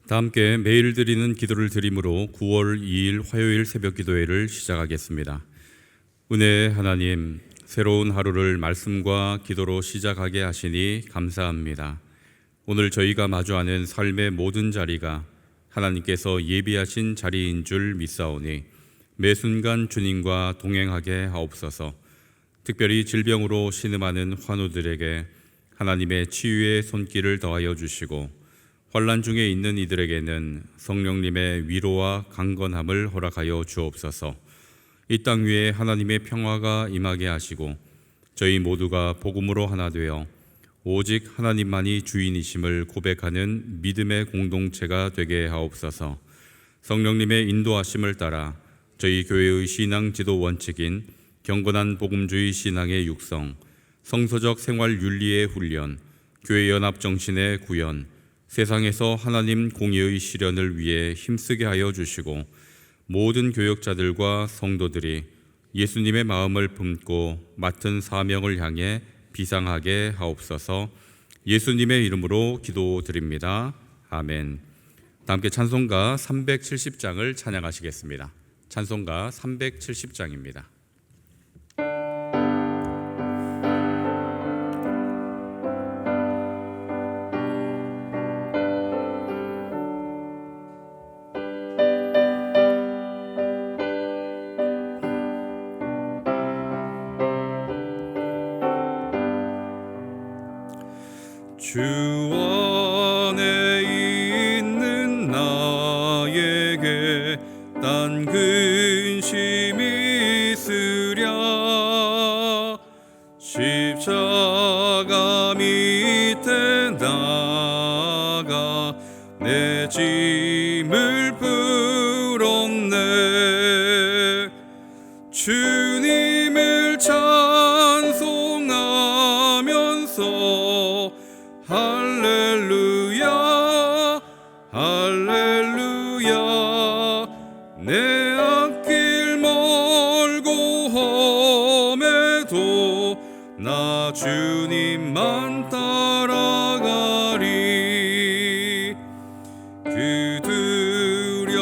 다 함께 매일 드리는 기도를 드림으로 9월 2일 화요일 새벽 기도회를 시작하겠습니다. 은혜의 하나님, 새로운 하루를 말씀과 기도로 시작하게 하시니 감사합니다. 오늘 저희가 마주하는 삶의 모든 자리가 하나님께서 예비하신 자리인 줄 믿사오니 매 순간 주님과 동행하게 하옵소서. 특별히 질병으로 신음하는 환우들에게 하나님의 치유의 손길을 더하여 주시고, 환난 중에 있는 이들에게는 성령님의 위로와 강건함을 허락하여 주옵소서. 이 땅 위에 하나님의 평화가 임하게 하시고, 저희 모두가 복음으로 하나 되어 오직 하나님만이 주인이심을 고백하는 믿음의 공동체가 되게 하옵소서. 성령님의 인도하심을 따라 저희 교회의 신앙 지도 원칙인 경건한 복음주의 신앙의 육성, 성서적 생활 윤리의 훈련, 교회 연합 정신의 구현, 세상에서 하나님 공의의 실현을 위해 힘쓰게 하여 주시고, 모든 교역자들과 성도들이 예수님의 마음을 품고 맡은 사명을 향해 비상하게 하옵소서. 예수님의 이름으로 기도드립니다. 아멘. 다 함께 찬송가 370장을 찬양하시겠습니다. 찬송가 370장입니다. 주 안에 있는 나에게 딴 근심이 있으랴. 십자가 밑에 나가 내 짐을 풀었네. 주님을 찬송하면서 할렐루야 할렐루야. 내 앞길 멀고 험해도 나 주님만 따라가리. 그 두려움이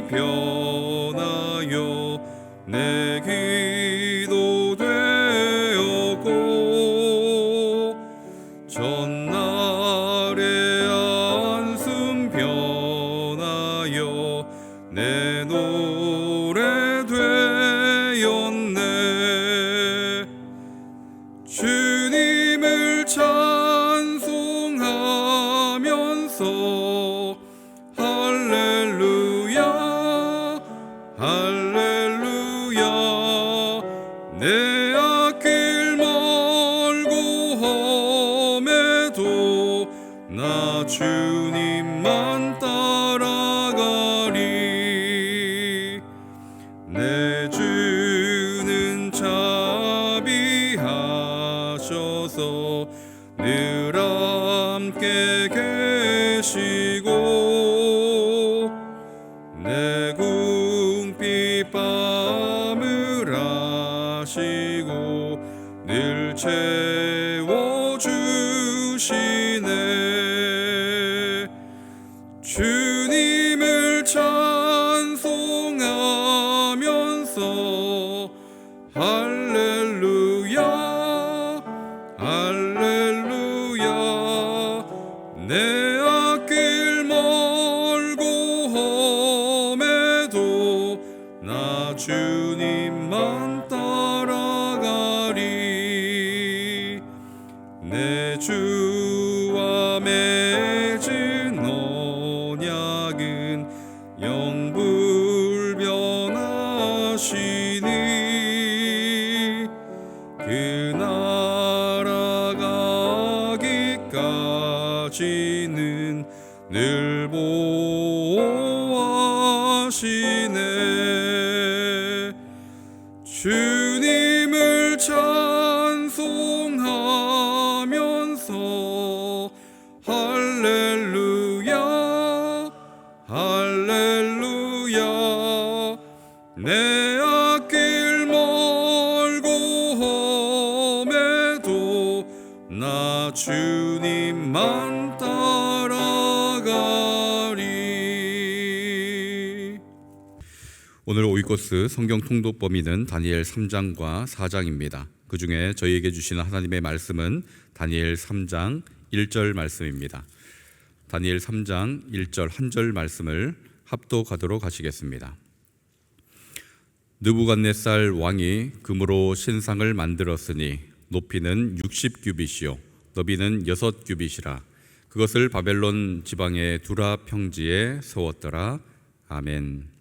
변하여 내 기도 되었고, 전날의 안숨 변하여 내 노래 되었네. 주님을 찬송하면서 할렐루야 할렐루야. 내 앞길 멀고 험해도 나 주님만 따라가리. 내 주는 자비하셔서 늘 함께 계시고, 내 궁핍 밤을 아시고 늘 채워주시네. 주님을 찬송하면서 할렐루야 할렐루야. 내 앞길 멀고 험해도 나 주님만 따라가리. 내 주와 맺은 언약은 영불변하시니, 그 나라가기까지는 늘 보호하시네. 주님을 찬송하면서 할렐루야 할렐루야. 내 앞길 멀고 험해도 나 주님만 따라가리. 오이코스 성경 통독 범위는 다니엘 3장과 4장입니다. 그 중에 저희에게 주시는 하나님의 말씀은 다니엘 3장 1절 말씀입니다. 다니엘 3장 1절 한 절 말씀을 합독하도록 하시겠습니다. 느부갓네살 왕이 금으로 신상을 만들었으니 높이는 60규빗이요 너비는 6규빗이라. 그것을 바벨론 지방의 두라 평지에 세웠더라. 아멘.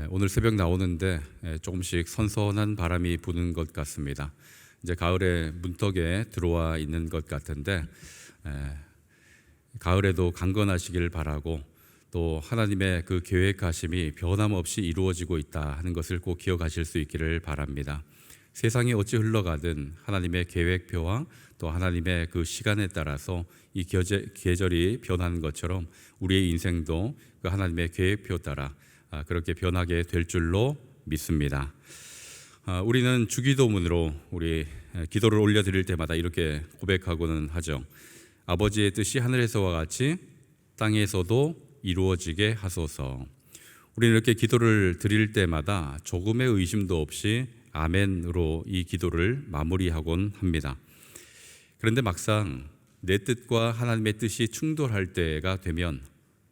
오늘 새벽 나오는데 조금씩 선선한 바람이 부는 것 같습니다. 이제 가을의 문턱에 들어와 있는 것 같은데 가을에도 강건하시길 바라고, 또 하나님의 그 계획하심이 변함없이 이루어지고 있다 하는 것을 꼭 기억하실 수 있기를 바랍니다. 세상이 어찌 흘러가든 하나님의 계획표와 또 하나님의 그 시간에 따라서 이 계절이 변하는 것처럼 우리의 인생도 그 하나님의 계획표 따라 그렇게 변하게 될 줄로 믿습니다. 우리는 주기도문으로 우리 기도를 올려드릴 때마다 이렇게 고백하고는 하죠. 아버지의 뜻이 하늘에서와 같이 땅에서도 이루어지게 하소서. 우리는 이렇게 기도를 드릴 때마다 조금의 의심도 없이 아멘으로 이 기도를 마무리하곤 합니다. 그런데 막상 내 뜻과 하나님의 뜻이 충돌할 때가 되면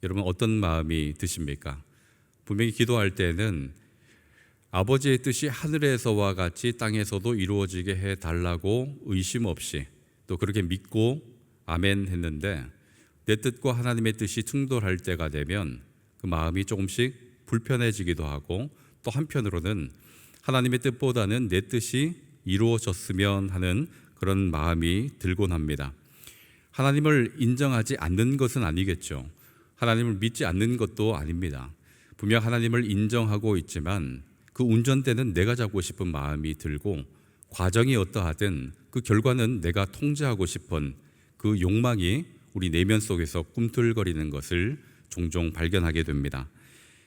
여러분 어떤 마음이 드십니까? 분명히 기도할 때는 아버지의 뜻이 하늘에서와 같이 땅에서도 이루어지게 해달라고 의심 없이 또 그렇게 믿고 아멘 했는데, 내 뜻과 하나님의 뜻이 충돌할 때가 되면 그 마음이 조금씩 불편해지기도 하고, 또 한편으로는 하나님의 뜻보다는 내 뜻이 이루어졌으면 하는 그런 마음이 들곤 합니다. 하나님을 인정하지 않는 것은 아니겠죠. 하나님을 믿지 않는 것도 아닙니다. 분명 하나님을 인정하고 있지만 그 운전대는 내가 잡고 싶은 마음이 들고, 과정이 어떠하든 그 결과는 내가 통제하고 싶은 그 욕망이 우리 내면 속에서 꿈틀거리는 것을 종종 발견하게 됩니다.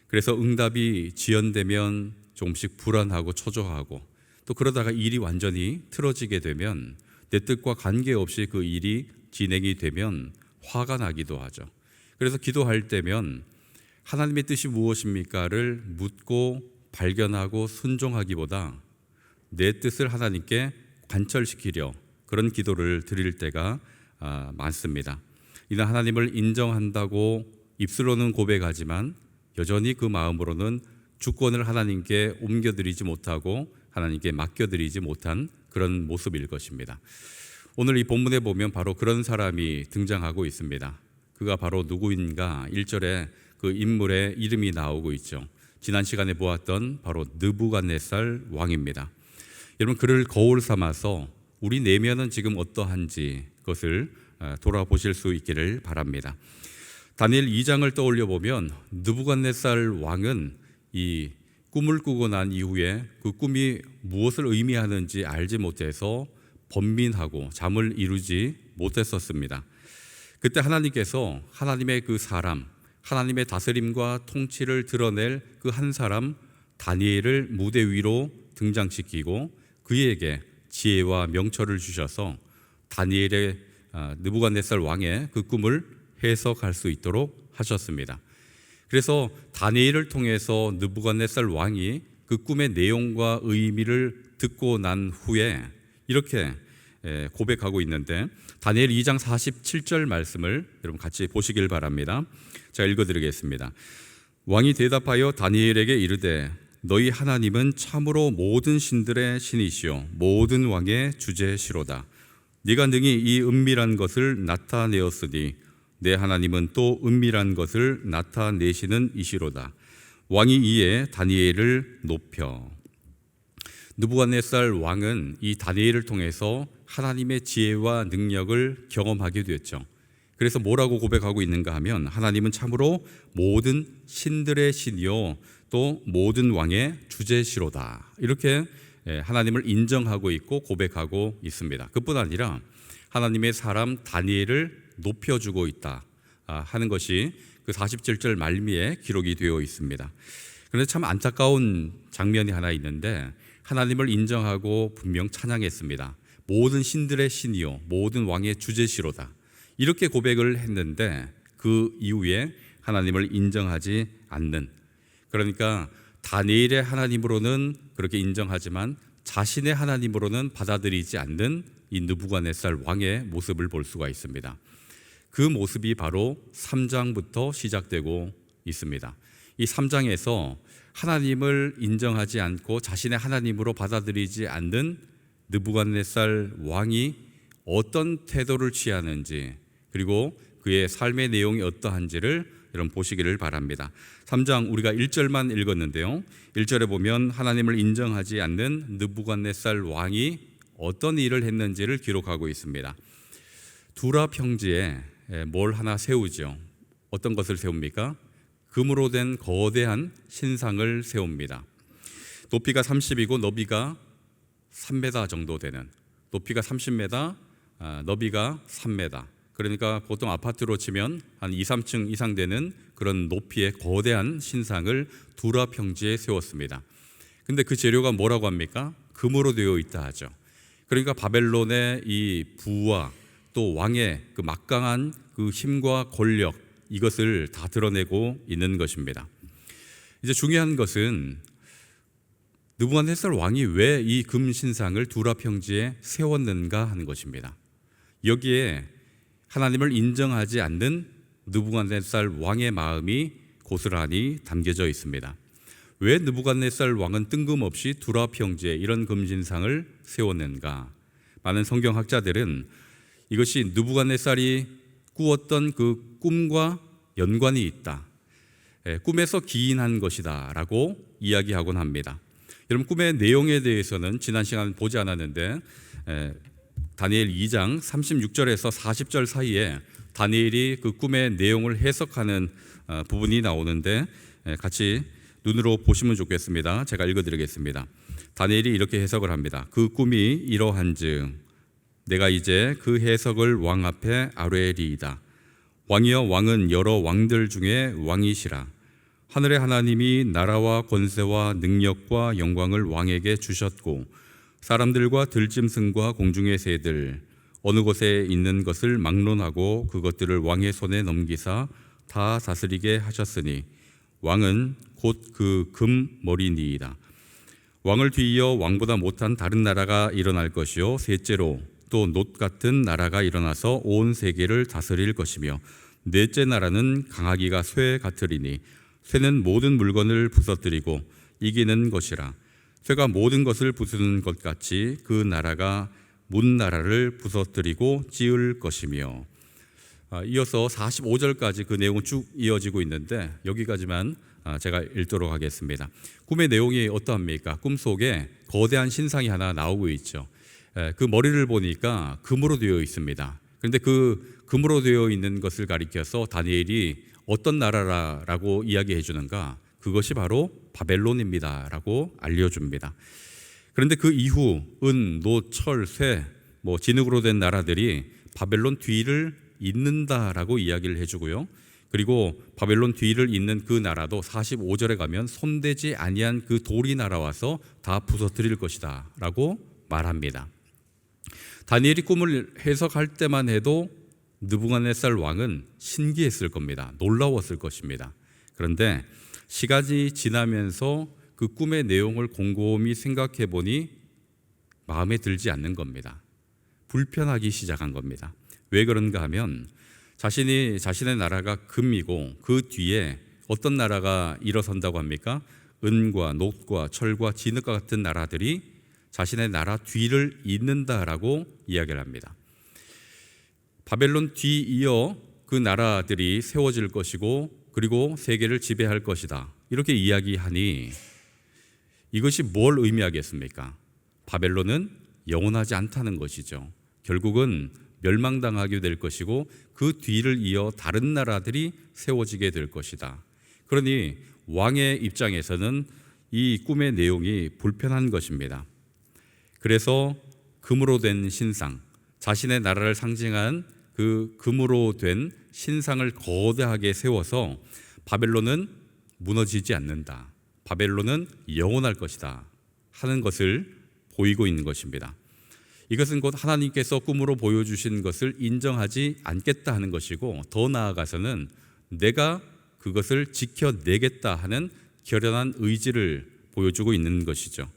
그래서 응답이 지연되면 조금씩 불안하고 초조하고, 또 그러다가 일이 완전히 틀어지게 되면 내 뜻과 관계없이 그 일이 진행이 되면 화가 나기도 하죠. 그래서 기도할 때면 하나님의 뜻이 무엇입니까를 묻고 발견하고 순종하기보다 내 뜻을 하나님께 관철시키려 그런 기도를 드릴 때가 많습니다. 이는 하나님을 인정한다고 입술로는 고백하지만 여전히 그 마음으로는 주권을 하나님께 옮겨드리지 못하고 하나님께 맡겨드리지 못한 그런 모습일 것입니다. 오늘 이 본문에 보면 바로 그런 사람이 등장하고 있습니다. 그가 바로 누구인가? 1절에 그 인물의 이름이 나오고 있죠. 지난 시간에 보았던 바로 느부갓네살 왕입니다. 여러분, 그를 거울 삼아서 우리 내면은 지금 어떠한지 그것을 돌아보실 수 있기를 바랍니다. 다니엘 2장을 떠올려 보면 느부갓네살 왕은 이 꿈을 꾸고 난 이후에 그 꿈이 무엇을 의미하는지 알지 못해서 번민하고 잠을 이루지 못했었습니다. 그때 하나님께서 하나님의 그 사람, 하나님의 다스림과 통치를 드러낼 그 한 사람 다니엘을 무대 위로 등장시키고 그에게 지혜와 명철을 주셔서 다니엘의 느부갓네살 왕의 그 꿈을 해석할 수 있도록 하셨습니다. 그래서 다니엘을 통해서 느부갓네살 왕이 그 꿈의 내용과 의미를 듣고 난 후에 이렇게 고백하고 있는데, 다니엘 2장 47절 말씀을 여러분 같이 보시길 바랍니다. 제가 읽어드리겠습니다. 왕이 대답하여 다니엘에게 이르되 너희 하나님은 참으로 모든 신들의 신이시요 모든 왕의 주제시로다. 네가 능히 이 은밀한 것을 나타내었으니 내 하나님은 또 은밀한 것을 나타내시는 이시로다. 왕이 이에 다니엘을 높여. 느부갓네살 왕은 이 다니엘을 통해서 하나님의 지혜와 능력을 경험하게 됐죠. 그래서 뭐라고 고백하고 있는가 하면 하나님은 참으로 모든 신들의 신이요 또 모든 왕의 주제시로다. 이렇게 하나님을 인정하고 있고 고백하고 있습니다. 그뿐 아니라 하나님의 사람 다니엘을 높여주고 있다 하는 것이 그 47절 말미에 기록이 되어 있습니다. 그런데 참 안타까운 장면이 하나 있는데, 하나님을 인정하고 분명 찬양했습니다. 모든 신들의 신이요 모든 왕의 주제시로다. 이렇게 고백을 했는데 그 이후에 하나님을 인정하지 않는, 그러니까 다니엘의 하나님으로는 그렇게 인정하지만 자신의 하나님으로는 받아들이지 않는 이 느부갓네살 왕의 모습을 볼 수가 있습니다. 그 모습이 바로 3장부터 시작되고 있습니다. 이 3장에서 하나님을 인정하지 않고 자신의 하나님으로 받아들이지 않는 느부갓네살 왕이 어떤 태도를 취하는지, 그리고 그의 삶의 내용이 어떠한지를 여러분 보시기를 바랍니다. 3장 우리가 1절만 읽었는데요, 1절에 보면 하나님을 인정하지 않는 느부갓네살 왕이 어떤 일을 했는지를 기록하고 있습니다. 두라 평지에 뭘 하나 세우죠. 어떤 것을 세웁니까? 금으로 된 거대한 신상을 세웁니다. 높이가 30이고 너비가 3m 정도 되는, 높이가 30m, 너비가 3m, 그러니까 보통 아파트로 치면 한 2, 3층 이상 되는 그런 높이의 거대한 신상을 두라 평지에 세웠습니다. 근데 그 재료가 뭐라고 합니까? 금으로 되어 있다 하죠. 그러니까 바벨론의 이 부와 또 왕의 그 막강한 그 힘과 권력, 이것을 다 드러내고 있는 것입니다. 이제 중요한 것은 느부갓네살 왕이 왜 이 금신상을 두라 평지에 세웠는가 하는 것입니다. 여기에 하나님을 인정하지 않는 느부갓네살 왕의 마음이 고스란히 담겨져 있습니다. 왜 느부갓네살 왕은 뜬금없이 두라 평지에 이런 금신상을 세웠는가? 많은 성경학자들은 이것이 느부갓네살이 꾸었던 그 꿈과 연관이 있다, 꿈에서 기인한 것이다 라고 이야기하곤 합니다. 여러분, 꿈의 내용에 대해서는 지난 시간 보지 않았는데 다니엘 2장 36절에서 40절 사이에 다니엘이 그 꿈의 내용을 해석하는 부분이 나오는데 같이 눈으로 보시면 좋겠습니다. 제가 읽어드리겠습니다. 다니엘이 이렇게 해석을 합니다. 그 꿈이 이러한즉 내가 이제 그 해석을 왕 앞에 아뢰리이다. 왕이여, 왕은 여러 왕들 중에 왕이시라. 하늘의 하나님이 나라와 권세와 능력과 영광을 왕에게 주셨고 사람들과 들짐승과 공중의 새들 어느 곳에 있는 것을 막론하고 그것들을 왕의 손에 넘기사 다 다스리게 하셨으니 왕은 곧 그 금머리니이다. 왕을 뒤이어 왕보다 못한 다른 나라가 일어날 것이요, 셋째로 또 놋 같은 나라가 일어나서 온 세계를 다스릴 것이며, 넷째 나라는 강하기가 쇠 같으리니 쇠는 모든 물건을 부서뜨리고 이기는 것이라. 쇠가 모든 것을 부수는 것 같이 그 나라가 문 나라를 부서뜨리고 찌을 것이며. 이어서 45절까지 그 내용은 쭉 이어지고 있는데 여기까지만 제가 읽도록 하겠습니다. 꿈의 내용이 어떠합니까? 꿈속에 거대한 신상이 하나 나오고 있죠. 그 머리를 보니까 금으로 되어 있습니다. 그런데 그 금으로 되어 있는 것을 가리켜서 다니엘이 어떤 나라라고 이야기해 주는가? 그것이 바로 바벨론입니다 라고 알려줍니다. 그런데 그 이후 은, 노, 철, 쇠, 진흙으로 된 나라들이 바벨론 뒤를 잇는다라고 이야기를 해주고요. 그리고 바벨론 뒤를 잇는 그 나라도 45절에 가면 손대지 아니한 그 돌이 날아와서 다 부서뜨릴 것이다 라고 말합니다. 다니엘이 꿈을 해석할 때만 해도 느부갓네살 왕은 신기했을 겁니다. 놀라웠을 것입니다. 그런데 시간이 지나면서 그 꿈의 내용을 곰곰이 생각해 보니 마음에 들지 않는 겁니다. 불편하기 시작한 겁니다. 왜 그런가 하면 자신의 나라가 금이고 그 뒤에 어떤 나라가 일어선다고 합니까? 은과 놋과 철과 진흙과 같은 나라들이 자신의 나라 뒤를 잇는다라고 이야기를 합니다. 바벨론 뒤 이어 그 나라들이 세워질 것이고 그리고 세계를 지배할 것이다, 이렇게 이야기하니 이것이 뭘 의미하겠습니까? 바벨론은 영원하지 않다는 것이죠. 결국은 멸망당하게 될 것이고 그 뒤를 이어 다른 나라들이 세워지게 될 것이다. 그러니 왕의 입장에서는 이 꿈의 내용이 불편한 것입니다. 그래서 금으로 된 신상, 자신의 나라를 상징한 그 금으로 된 신상을 거대하게 세워서 바벨론은 무너지지 않는다, 바벨론은 영원할 것이다 하는 것을 보이고 있는 것입니다. 이것은 곧 하나님께서 꿈으로 보여주신 것을 인정하지 않겠다 하는 것이고, 더 나아가서는 내가 그것을 지켜내겠다 하는 결연한 의지를 보여주고 있는 것이죠.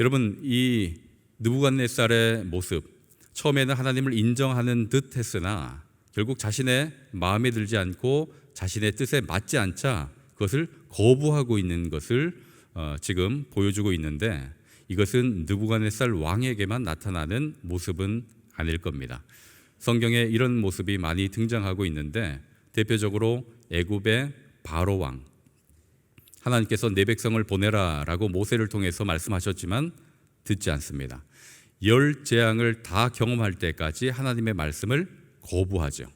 여러분, 이 느부갓네살의 모습, 처음에는 하나님을 인정하는 듯 했으나 결국 자신의 마음에 들지 않고 자신의 뜻에 맞지 않자 그것을 거부하고 있는 것을 지금 보여주고 있는데, 이것은 느부갓네살 왕에게만 나타나는 모습은 아닐 겁니다. 성경에 이런 모습이 많이 등장하고 있는데, 대표적으로 애굽의 바로 왕, 하나님께서 내 백성을 보내라 라고 모세를 통해서 말씀하셨지만 듣지 않습니다. 열 재앙을 다 경험할 때까지 하나님의 말씀을 거부하죠.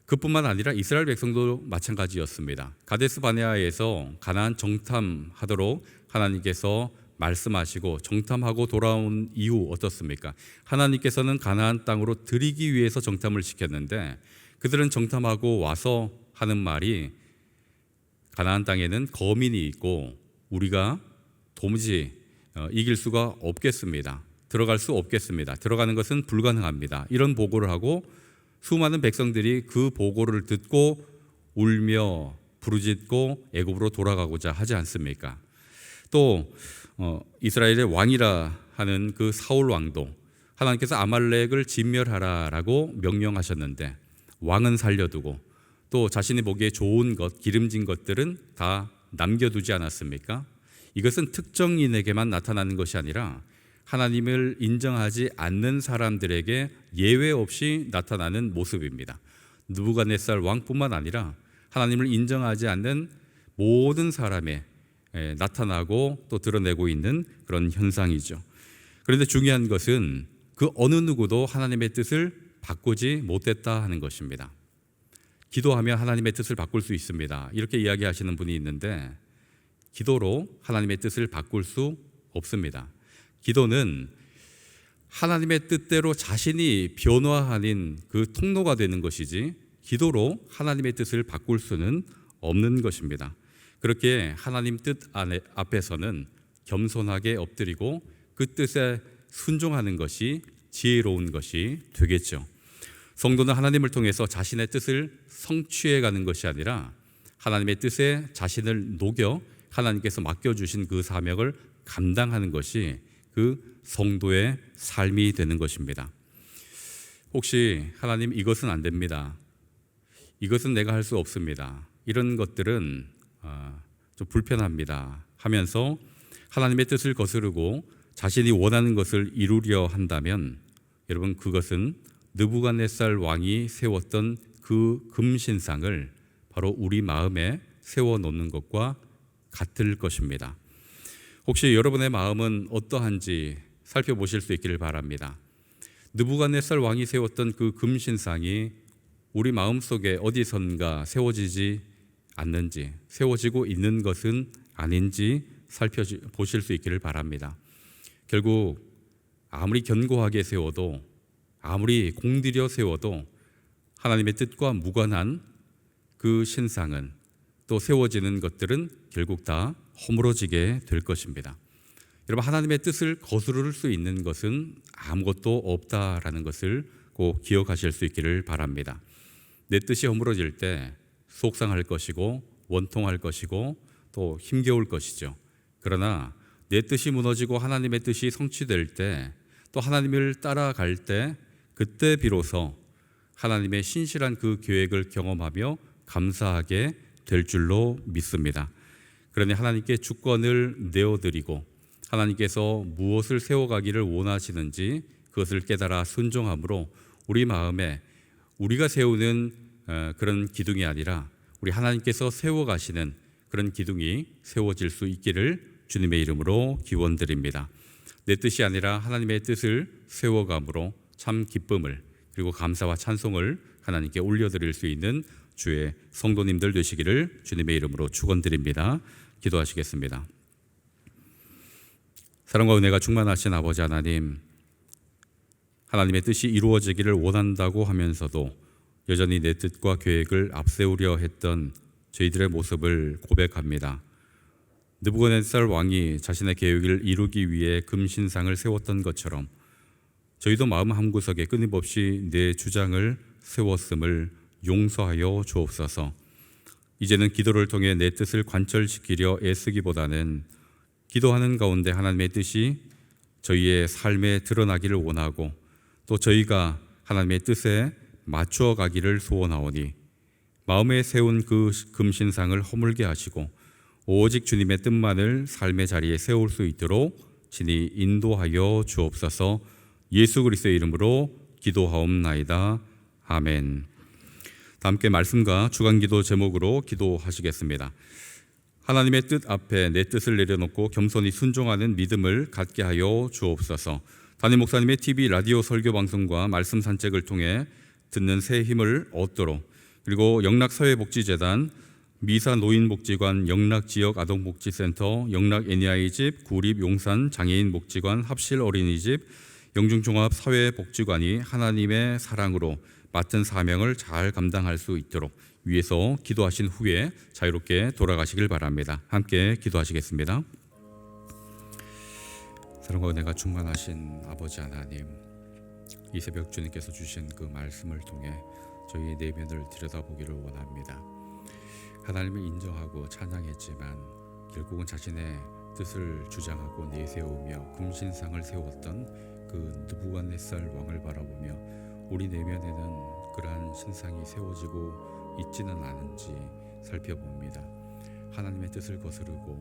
그뿐만 아니라 이스라엘 백성도 마찬가지였습니다. 가데스 바네아에서 가나안 정탐하도록 하나님께서 말씀하시고 정탐하고 돌아온 이후 어떻습니까? 하나님께서는 가나안 땅으로 들이기 위해서 정탐을 시켰는데, 그들은 정탐하고 와서 하는 말이 가나안 땅에는 거민이 있고 우리가 도무지 이길 수가 없겠습니다. 들어갈 수 없겠습니다. 들어가는 것은 불가능합니다. 이런 보고를 하고 수많은 백성들이 그 보고를 듣고 울며 부르짖고 애굽으로 돌아가고자 하지 않습니까? 또 이스라엘의 왕이라 하는 그 사울 왕도 하나님께서 아말렉을 진멸하라라고 명령하셨는데 왕은 살려두고 또 자신이 보기에 좋은 것, 기름진 것들은 다 남겨두지 않았습니까? 이것은 특정인에게만 나타나는 것이 아니라 하나님을 인정하지 않는 사람들에게 예외 없이 나타나는 모습입니다. 느부갓네살 왕뿐만 아니라 하나님을 인정하지 않는 모든 사람에 나타나고 또 드러내고 있는 그런 현상이죠. 그런데 중요한 것은 그 어느 누구도 하나님의 뜻을 바꾸지 못했다 하는 것입니다. 기도하면 하나님의 뜻을 바꿀 수 있습니다. 이렇게 이야기하시는 분이 있는데, 기도로 하나님의 뜻을 바꿀 수 없습니다. 기도는 하나님의 뜻대로 자신이 변화하는 그 통로가 되는 것이지, 기도로 하나님의 뜻을 바꿀 수는 없는 것입니다. 그렇게 하나님 뜻 앞에서는 겸손하게 엎드리고 그 뜻에 순종하는 것이 지혜로운 것이 되겠죠. 성도는 하나님을 통해서 자신의 뜻을 성취해 가는 것이 아니라 하나님의 뜻에 자신을 녹여 하나님께서 맡겨주신 그 사명을 감당하는 것이 그 성도의 삶이 되는 것입니다. 혹시 하나님, 이것은 안 됩니다, 이것은 내가 할 수 없습니다, 이런 것들은 좀 불편합니다 하면서 하나님의 뜻을 거스르고 자신이 원하는 것을 이루려 한다면, 여러분, 그것은 느부갓네살 왕이 세웠던 그 금신상을 바로 우리 마음에 세워놓는 것과 같을 것입니다. 혹시 여러분의 마음은 어떠한지 살펴보실 수 있기를 바랍니다. 느부갓네살 왕이 세웠던 그 금신상이 우리 마음속에 어디선가 세워지지 않는지, 세워지고 있는 것은 아닌지 살펴보실 수 있기를 바랍니다. 결국 아무리 견고하게 세워도, 아무리 공들여 세워도 하나님의 뜻과 무관한 그 신상은, 또 세워지는 것들은 결국 다 허물어지게 될 것입니다. 여러분, 하나님의 뜻을 거스를 수 있는 것은 아무것도 없다라는 것을 꼭 기억하실 수 있기를 바랍니다. 내 뜻이 허물어질 때 속상할 것이고 원통할 것이고 또 힘겨울 것이죠. 그러나 내 뜻이 무너지고 하나님의 뜻이 성취될 때, 또 하나님을 따라갈 때, 그때 비로소 하나님의 신실한 그 계획을 경험하며 감사하게 될 줄로 믿습니다. 그러니 하나님께 주권을 내어드리고 하나님께서 무엇을 세워가기를 원하시는지 그것을 깨달아 순종함으로 우리 마음에 우리가 세우는 그런 기둥이 아니라 우리 하나님께서 세워가시는 그런 기둥이 세워질 수 있기를 주님의 이름으로 기원드립니다. 내 뜻이 아니라 하나님의 뜻을 세워감으로 참 기쁨을, 그리고 감사와 찬송을 하나님께 올려드릴 수 있는 주의 성도님들 되시기를 주님의 이름으로 축원드립니다. 기도하시겠습니다. 사랑과 은혜가 충만하신 아버지 하나님, 하나님의 뜻이 이루어지기를 원한다고 하면서도 여전히 내 뜻과 계획을 앞세우려 했던 저희들의 모습을 고백합니다. 느부갓네살 왕이 자신의 계획을 이루기 위해 금신상을 세웠던 것처럼 저희도 마음 한구석에 끊임없이 내 주장을 세웠음을 용서하여 주옵소서. 이제는 기도를 통해 내 뜻을 관철시키려 애쓰기보다는 기도하는 가운데 하나님의 뜻이 저희의 삶에 드러나기를 원하고 또 저희가 하나님의 뜻에 맞추어 가기를 소원하오니 마음에 세운 그 금신상을 허물게 하시고 오직 주님의 뜻만을 삶의 자리에 세울 수 있도록 친히 인도하여 주옵소서. 예수 그리스도의 이름으로 기도하옵나이다. 아멘. 다 함께 말씀과 주간기도 제목으로 기도하시겠습니다. 하나님의 뜻 앞에 내 뜻을 내려놓고 겸손히 순종하는 믿음을 갖게 하여 주옵소서. 담임 목사님의 TV 라디오 설교 방송과 말씀 산책을 통해 듣는 새 힘을 얻도록, 그리고 영락사회복지재단, 미사노인복지관, 영락지역아동복지센터, 영락 애니아이집, 구립 용산 장애인복지관, 합실 어린이집, 영중종합사회복지관이 하나님의 사랑으로 맡은 사명을 잘 감당할 수 있도록 위해서 기도하신 후에 자유롭게 돌아가시길 바랍니다. 함께 기도하시겠습니다. 사랑과 은혜가 충만하신 아버지 하나님, 이 새벽 주님께서 주신 그 말씀을 통해 저희의 내면을 들여다보기를 원합니다. 하나님을 인정하고 찬양했지만 결국은 자신의 뜻을 주장하고 내세우며 금신상을 세웠던 그 느부갓네살 왕을 바라보며 우리 내면에는 그러한 신상이 세워지고 있지는 않은지 살펴봅니다. 하나님의 뜻을 거스르고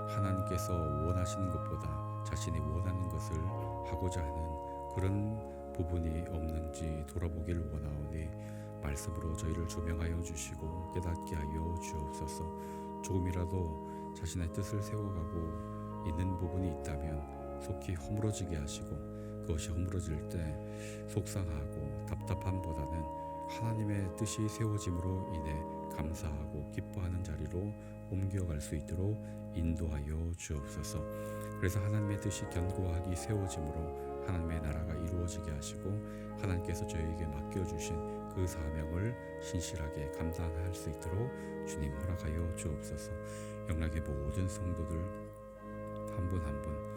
하나님께서 원하시는 것보다 자신이 원하는 것을 하고자 하는 그런 부분이 없는지 돌아보기를 원하오니 말씀으로 저희를 조명하여 주시고 깨닫게 하여 주옵소서. 조금이라도 자신의 뜻을 세워가고 있는 부분이 있다면 속히 허물어지게 하시고, 그것이 허물어질 때 속상하고 답답함보다는 하나님의 뜻이 세워짐으로 인해 감사하고 기뻐하는 자리로 옮겨갈 수 있도록 인도하여 주옵소서. 그래서 하나님의 뜻이 견고하게 세워짐으로 하나님의 나라가 이루어지게 하시고 하나님께서 저희에게 맡겨주신 그 사명을 신실하게 감당할 수 있도록 주님 허락하여 주옵소서. 영락의 모든 성도들 한 분 한 분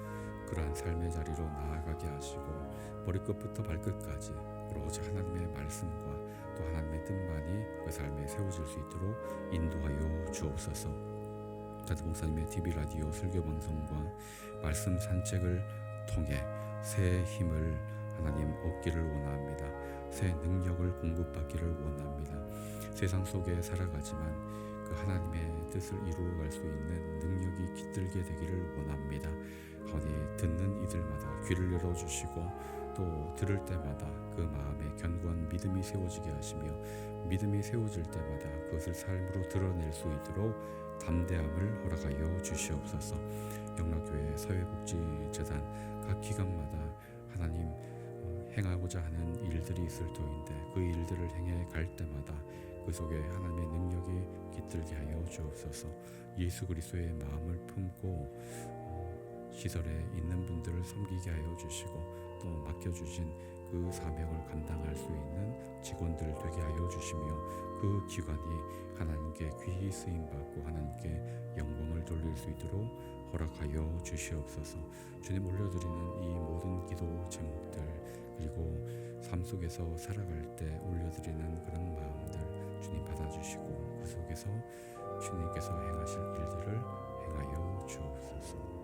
그러한 삶의 자리로 나아가게 하시고 머리끝부터 발끝까지 오로지 하나님의 말씀과 또 하나님의 뜻만이 그 삶에 세워질 수 있도록 인도하여 주옵소서. 다들 목사님의 TV 라디오 설교 방송과 말씀 산책을 통해 새 힘을 하나님 얻기를 원합니다. 새 능력을 공급받기를 원합니다. 세상 속에 살아가지만 그 하나님의 뜻을 이루어갈 수 있는 능력이 깃들게 되기를 원합니다. 아버지, 듣는 이들마다 귀를 열어주시고 또 들을 때마다 그 마음에 견고한 믿음이 세워지게 하시며 믿음이 세워질 때마다 그것을 삶으로 드러낼 수 있도록 담대함을 허락하여 주시옵소서. 영락교회 사회복지재단 각 기관마다 하나님 행하고자 하는 일들이 있을 터인데 그 일들을 행해 갈 때마다 그 속에 하나님의 능력이 깃들게 하여 주옵소서. 예수 그리스도의 마음을 품고 시설에 있는 분들을 섬기게 하여 주시고 또 맡겨주신 그 사명을 감당할 수 있는 직원들 되게 하여 주시며 그 기관이 하나님께 귀히 쓰임받고 하나님께 영광을 돌릴 수 있도록 허락하여 주시옵소서. 주님 올려드리는 이 모든 기도 제목들 그리고 삶 속에서 살아갈 때 올려드리는 그런 마음들 주님 받아주시고 그 속에서 주님께서 행하실 일들을 행하여 주옵소서.